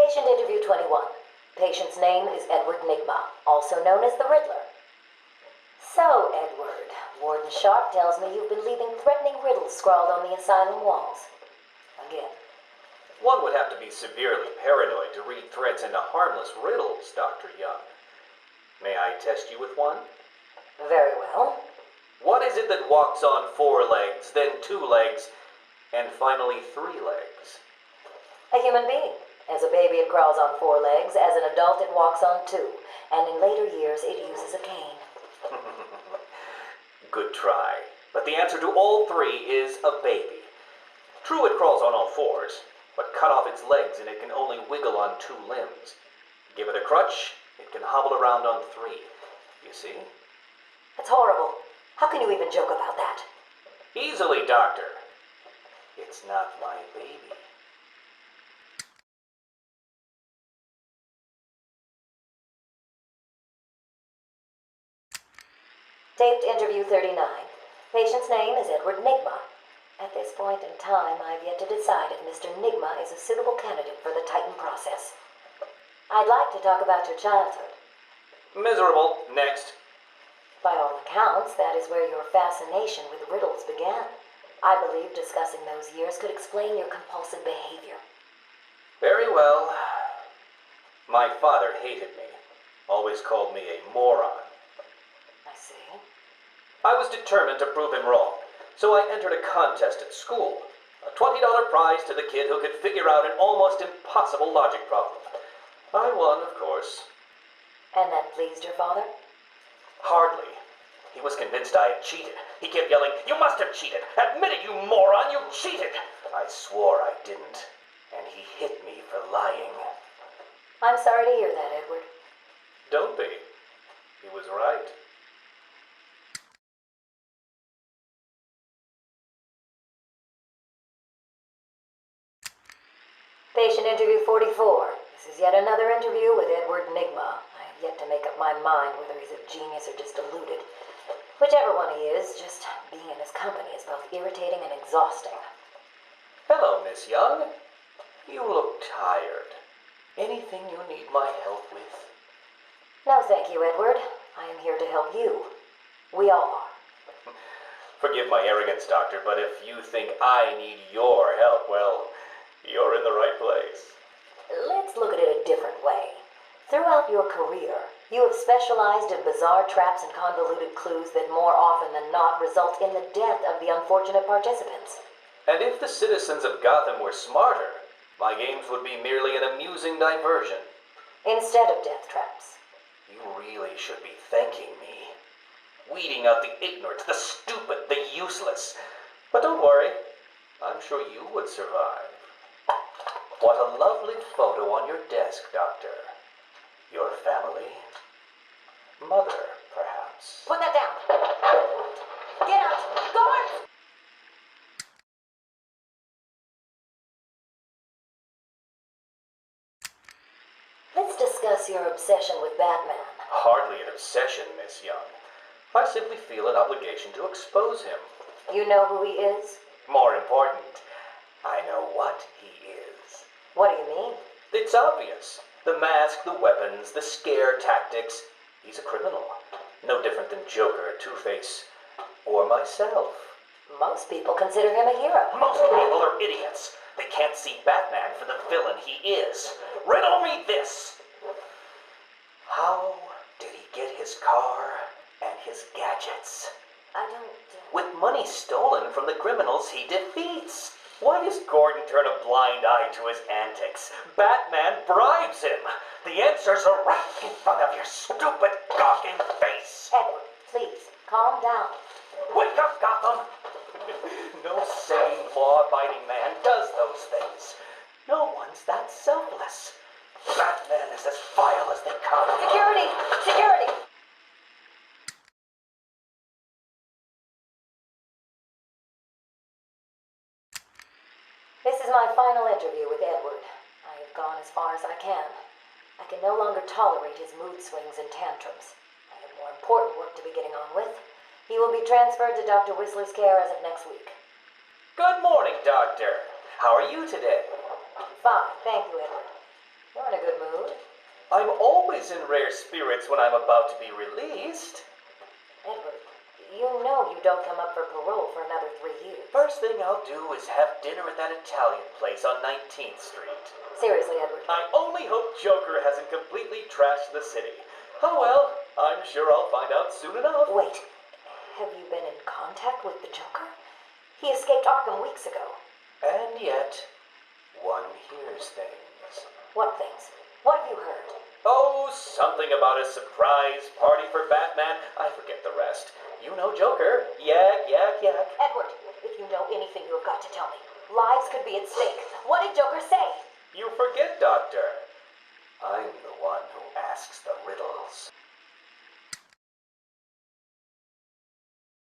Patient interview 21. Patient's name is Edward Nigma, also known as the Riddler. So, Edward, Warden Sharp tells me you've been leaving threatening riddles scrawled on the asylum walls. Again. One would have to be severely paranoid to read threats into harmless riddles, Dr. Young. May I test you with one? Very well. What is it that walks on 4 legs, then 2 legs, and finally 3 legs? A human being. As a baby, it crawls on 4 legs. As an adult, it walks on 2. And in later years, it uses a cane. Good try. But the answer to all 3 is a baby. True, it crawls on all 4s, but cut off its legs and it can only wiggle on 2 limbs. Give it a crutch, it can hobble around on 3. You see? That's horrible. How can you even joke about that? Easily, Doctor. It's not my baby. Taped interview 39. Patient's name is Edward Nigma. At this point in time, I've yet to decide if Mr. Nigma is a suitable candidate for the Titan process. I'd like to talk about your childhood. Miserable. Next. By all accounts, that is where your fascination with riddles began. I believe discussing those years could explain your compulsive behavior. Very well. My father hated me. Always called me a moron. I see. I was determined to prove him wrong, so I entered a contest at school. A $20 prize to the kid who could figure out an almost impossible logic problem. I won, of course. And that pleased your father? Hardly. He was convinced I had cheated. He kept yelling, "You must have cheated! Admit it, you moron! You cheated!" I swore I didn't, and he hit me for lying. I'm sorry to hear that, Edward. Don't be. He was right. Patient interview 44. This is yet another interview with Edward Nigma. I have yet to make up my mind whether he's a genius or just deluded. Whichever one he is, just being in his company is both irritating and exhausting. Hello, Miss Young. You look tired. Anything you need my help with? No, thank you, Edward. I am here to help you. We all are. Forgive my arrogance, Doctor, but if you think I need your help, well, you're in the right place. Let's look at it a different way. Throughout your career, you have specialized in bizarre traps and convoluted clues that more often than not result in the death of the unfortunate participants. And if the citizens of Gotham were smarter, my games would be merely an amusing diversion. Instead of death traps. You really should be thanking me. Weeding out the ignorant, the stupid, the useless. But don't worry, I'm sure you would survive. What a lovely photo on your desk, Doctor. Your family? Mother, perhaps. Put that down. Get out! Guards! Let's discuss your obsession with Batman. Hardly an obsession, Miss Young. I simply feel an obligation to expose him. You know who he is? More important, I know what he is. What do you mean? It's obvious. The mask, the weapons, the scare tactics. He's a criminal. No different than Joker, Two-Face, or myself. Most people consider him a hero. Most people are idiots. They can't see Batman for the villain he is. Riddle me this. How did he get his car and his gadgets? I don't... With money stolen from the criminals he defeats. Why does Gordon turn a blind eye to his antics? Batman bribes him. The answers are right in front of your stupid, gawking face. Edward, please, calm down. Wake up, Gotham! No sane, law-abiding man does those things. No one's that selfless. Batman is as vile as they come. Security! Security! This is my final interview with Edward. I have gone as far as I can. I can no longer tolerate his mood swings and tantrums. I have more important work to be getting on with. He will be transferred to Dr. Whistler's care as of next week. Good morning, Doctor. How are you today? Fine, thank you, Edward. You're in a good mood. I'm always in rare spirits when I'm about to be released. Edward, you know you don't come up for parole for another 3 years. First thing I'll do is have dinner at that Italian place on 19th Street. Seriously, Edward. I only hope Joker hasn't completely trashed the city. Oh well, I'm sure I'll find out soon enough. Wait, have you been in contact with the Joker? He escaped Arkham weeks ago. And yet, one hears things. What things? What have you heard? Oh, something about a surprise party for Batman. I forget the rest. You know Joker. Yak, yak, yak. Edward, if you know anything, you have got to tell me. Lives could be at stake.